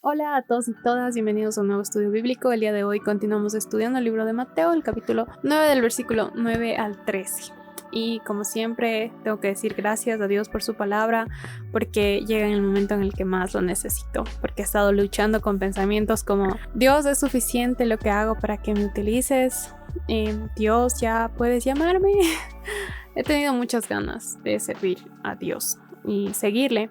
Hola a todos y todas, bienvenidos a un nuevo estudio bíblico. El día de hoy continuamos estudiando el libro de Mateo, el capítulo 9 del versículo 9 al 13. Y como siempre, tengo que decir gracias a Dios por su palabra, porque llega en el momento en el que más lo necesito, porque he estado luchando con pensamientos como: Dios, es suficiente lo que hago para que me utilices, Dios, ya puedes llamarme. He tenido muchas ganas de servir a Dios y seguirle.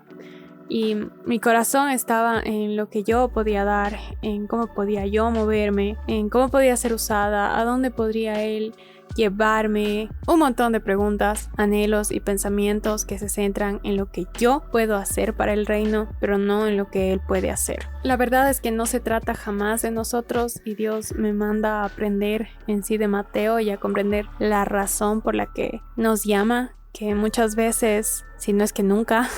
Y mi corazón estaba en lo que yo podía dar, en cómo podía yo moverme, en cómo podía ser usada, a dónde podría Él llevarme. Un montón de preguntas, anhelos y pensamientos que se centran en lo que yo puedo hacer para el reino, pero no en lo que Él puede hacer. La verdad es que no se trata jamás de nosotros, y Dios me manda a aprender en sí de Mateo y a comprender la razón por la que nos llama, que muchas veces, si no es que nunca,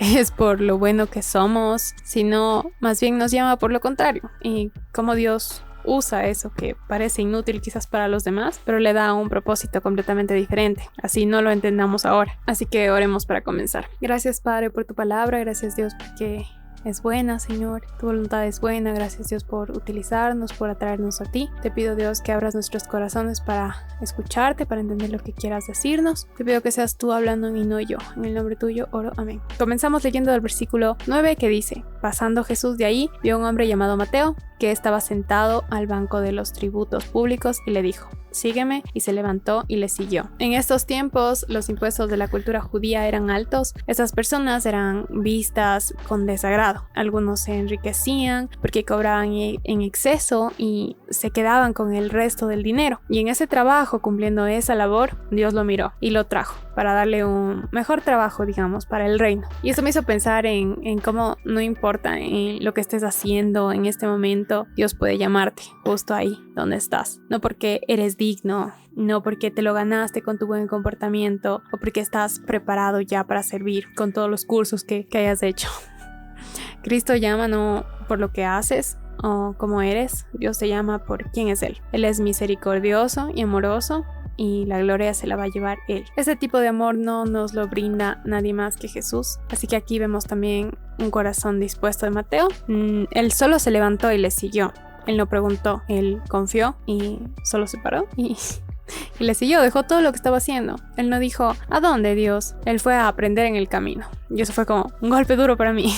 es por lo bueno que somos, sino más bien nos llama por lo contrario, y cómo Dios usa eso que parece inútil quizás para los demás, pero le da un propósito completamente diferente, así no lo entendamos ahora. Así que oremos para comenzar. Gracias, Padre, por tu palabra. Gracias, Dios, porque es buena, Señor, tu voluntad es buena. Gracias, Dios, por utilizarnos, por atraernos a ti. Te pido, Dios, que abras nuestros corazones para escucharte, para entender lo que quieras decirnos. Te pido que seas tú hablando y no yo. En el nombre tuyo oro, amén. Comenzamos leyendo el versículo 9, que dice: pasando Jesús de ahí, vio a un hombre llamado Mateo, que estaba sentado al banco de los tributos públicos, y le dijo: sígueme, y se levantó y le siguió. En estos tiempos, los impuestos de la cultura judía eran altos. Esas personas eran vistas con desagrado. Algunos se enriquecían porque cobraban en exceso y se quedaban con el resto del dinero. Y en ese trabajo, cumpliendo esa labor, Dios lo miró y lo trajo para darle un mejor trabajo, digamos, para el reino. Y esto me hizo pensar en cómo no importa en lo que estés haciendo en este momento, Dios puede llamarte justo ahí donde estás. No porque eres digno, no porque te lo ganaste con tu buen comportamiento, o porque estás preparado ya para servir con todos los cursos que hayas hecho. Cristo llama no por lo que haces o cómo eres. Dios te llama por quién es Él. Él es misericordioso y amoroso, y la gloria se la va a llevar Él. Ese tipo de amor no nos lo brinda nadie más que Jesús. Así que aquí vemos también un corazón dispuesto de Mateo. Él solo se levantó y le siguió. Él no preguntó, él confió y solo se paró y le siguió, dejó todo lo que estaba haciendo. Él no dijo: ¿a dónde, Dios? Él fue a aprender en el camino. Y eso fue como un golpe duro para mí.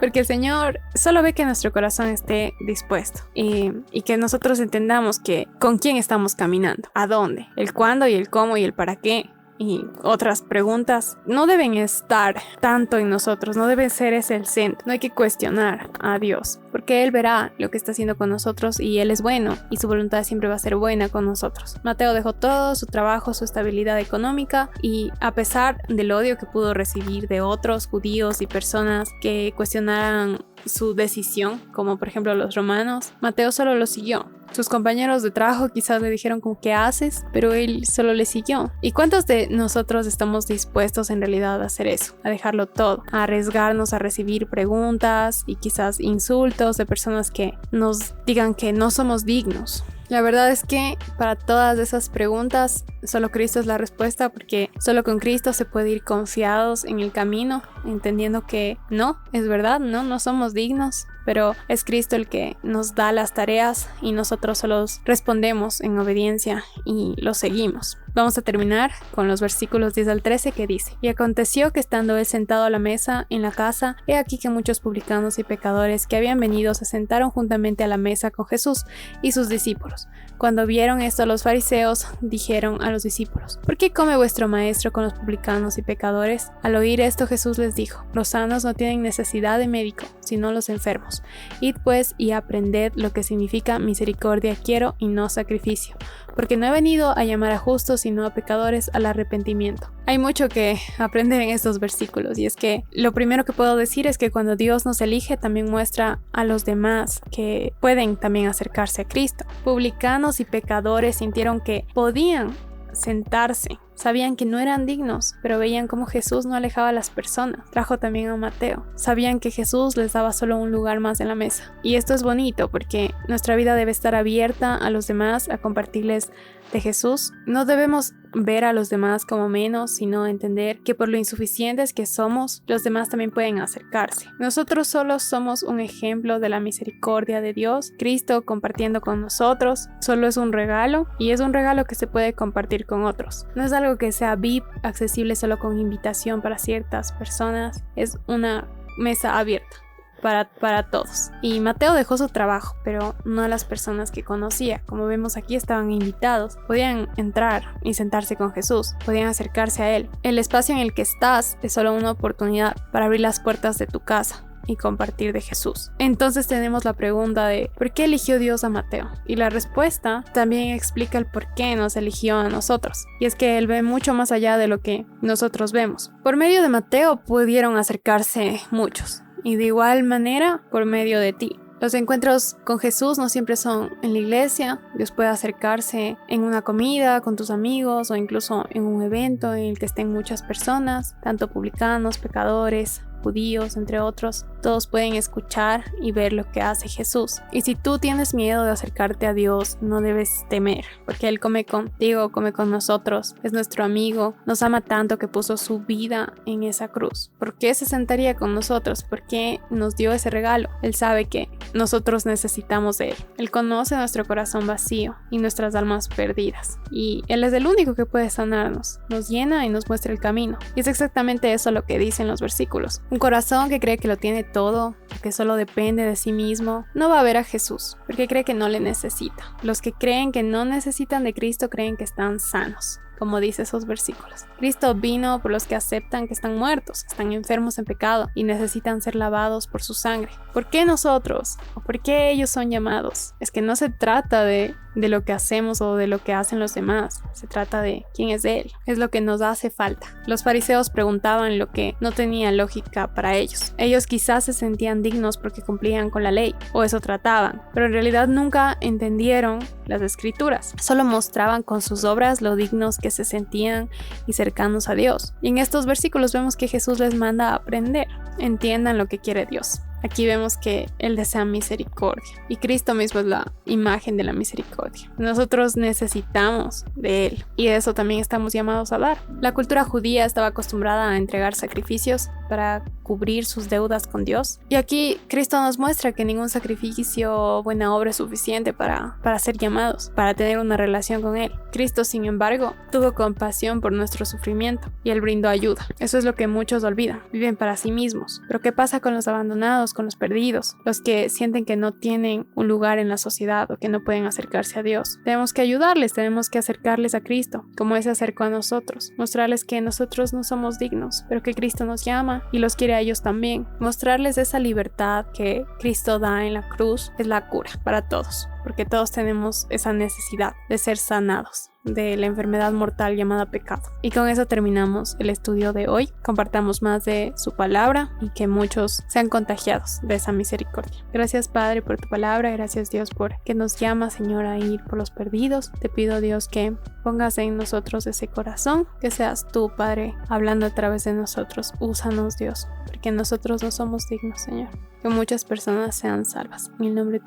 Porque el Señor solo ve que nuestro corazón esté dispuesto y que nosotros entendamos que con quién estamos caminando, a dónde, el cuándo y el cómo y el para qué. Y otras preguntas no deben estar tanto en nosotros, no debe ser ese el centro. No hay que cuestionar a Dios, porque Él verá lo que está haciendo con nosotros, y Él es bueno y su voluntad siempre va a ser buena con nosotros. Mateo dejó todo, su trabajo, su estabilidad económica, y a pesar del odio que pudo recibir de otros judíos y personas que cuestionaran su decisión, como por ejemplo los romanos, Mateo solo lo siguió. Sus compañeros de trabajo quizás le dijeron como: ¿qué haces? Pero él solo le siguió. ¿Y cuántos de nosotros estamos dispuestos en realidad a hacer eso? A dejarlo todo, a arriesgarnos a recibir preguntas y quizás insultos de personas que nos digan que no somos dignos. La verdad es que para todas esas preguntas solo Cristo es la respuesta, porque solo con Cristo se puede ir confiados en el camino, entendiendo que no, es verdad, no somos dignos, pero es Cristo el que nos da las tareas y nosotros solo respondemos en obediencia y lo seguimos. Vamos a terminar con los versículos 10 al 13, que dice: y aconteció que estando él sentado a la mesa en la casa, he aquí que muchos publicanos y pecadores que habían venido se sentaron juntamente a la mesa con Jesús y sus discípulos. Cuando vieron esto, los fariseos dijeron a los discípulos: ¿por qué come vuestro maestro con los publicanos y pecadores? Al oír esto, Jesús les dijo: los sanos no tienen necesidad de médico, sino los enfermos. Id pues y aprended lo que significa misericordia quiero y no sacrificio, porque no he venido a llamar a justos, sino a pecadores al arrepentimiento. Hay mucho que aprender en estos versículos, y es que lo primero que puedo decir es que cuando Dios nos elige, también muestra a los demás que pueden también acercarse a Cristo. Publicanos y pecadores sintieron que podían sentarse, sabían que no eran dignos, pero veían cómo Jesús no alejaba a las personas. Trajo también a Mateo. Sabían que Jesús les daba solo un lugar más en la mesa. Y esto es bonito, porque nuestra vida debe estar abierta a los demás, a compartirles de Jesús. No debemos ver a los demás como menos, sino entender que por lo insuficientes que somos, los demás también pueden acercarse. Nosotros solo somos un ejemplo de la misericordia de Dios. Cristo compartiendo con nosotros solo es un regalo, y es un regalo que se puede compartir con otros. No es algo que sea VIP, accesible solo con invitación para ciertas personas. Es una mesa abierta para todos. Y Mateo dejó su trabajo, pero no a las personas que conocía. Como vemos aquí, estaban invitados. Podían entrar y sentarse con Jesús. Podían acercarse a Él. El espacio en el que estás es solo una oportunidad para abrir las puertas de tu casa y compartir de Jesús. Entonces tenemos la pregunta de ¿por qué eligió Dios a Mateo? Y la respuesta también explica el por qué nos eligió a nosotros. Y es que Él ve mucho más allá de lo que nosotros vemos. Por medio de Mateo pudieron acercarse muchos, y de igual manera por medio de ti. Los encuentros con Jesús no siempre son en la iglesia. Dios puede acercarse en una comida con tus amigos, o incluso en un evento en el que estén muchas personas, tanto publicanos, pecadores, judíos, entre otros. Todos pueden escuchar y ver lo que hace Jesús. Y si tú tienes miedo de acercarte a Dios, no debes temer, porque Él come contigo, come con nosotros, es nuestro amigo, nos ama tanto que puso su vida en esa cruz. ¿Por qué se sentaría con nosotros? ¿Por qué nos dio ese regalo? Él sabe que nosotros necesitamos de Él. Él conoce nuestro corazón vacío y nuestras almas perdidas. Y Él es el único que puede sanarnos, nos llena y nos muestra el camino. Y es exactamente eso lo que dicen los versículos. Un corazón que cree que lo tiene todo, que solo depende de sí mismo, no va a ver a Jesús, porque cree que no le necesita. Los que creen que no necesitan de Cristo creen que están sanos, como dice esos versículos. Cristo vino por los que aceptan que están muertos, están enfermos en pecado y necesitan ser lavados por su sangre. ¿Por qué nosotros? ¿O por qué ellos son llamados? Es que no se trata de lo que hacemos o de lo que hacen los demás. Se trata de quién es Él. Es lo que nos hace falta. Los fariseos preguntaban lo que no tenía lógica para ellos. Ellos quizás se sentían dignos porque cumplían con la ley, o eso trataban, pero en realidad nunca entendieron las escrituras. Solo mostraban con sus obras lo dignos que se sentían y cercanos a Dios. Y en estos versículos vemos que Jesús les manda a aprender. Entiendan lo que quiere Dios. Aquí vemos que Él desea misericordia, y Cristo mismo es la imagen de la misericordia. Nosotros necesitamos de Él, y de eso también estamos llamados a dar. La cultura judía estaba acostumbrada a entregar sacrificios para cubrir sus deudas con Dios, y aquí Cristo nos muestra que ningún sacrificio o buena obra es suficiente para ser llamados, para tener una relación con Él. Cristo, sin embargo, tuvo compasión por nuestro sufrimiento, y Él brindó ayuda. Eso es lo que muchos olvidan, viven para sí mismos. Pero ¿qué pasa con los abandonados, con los perdidos, los que sienten que no tienen un lugar en la sociedad o que no pueden acercarse a Dios? Tenemos que ayudarles, tenemos que acercarles a Cristo, como Él se acercó a nosotros, mostrarles que nosotros no somos dignos, pero que Cristo nos llama y los quiere a ellos también. Mostrarles esa libertad que Cristo da en la cruz es la cura para todos, porque todos tenemos esa necesidad de ser sanados de la enfermedad mortal llamada pecado. Y con eso terminamos el estudio de hoy. Compartamos más de su palabra y que muchos sean contagiados de esa misericordia. Gracias, Padre, por tu palabra. Gracias, Dios, por que nos llama, Señor, a ir por los perdidos. Te pido, Dios, que pongas en nosotros ese corazón, que seas tú, Padre, hablando a través de nosotros. Úsanos, Dios, porque nosotros no somos dignos, Señor. Que muchas personas sean salvas. En el nombre de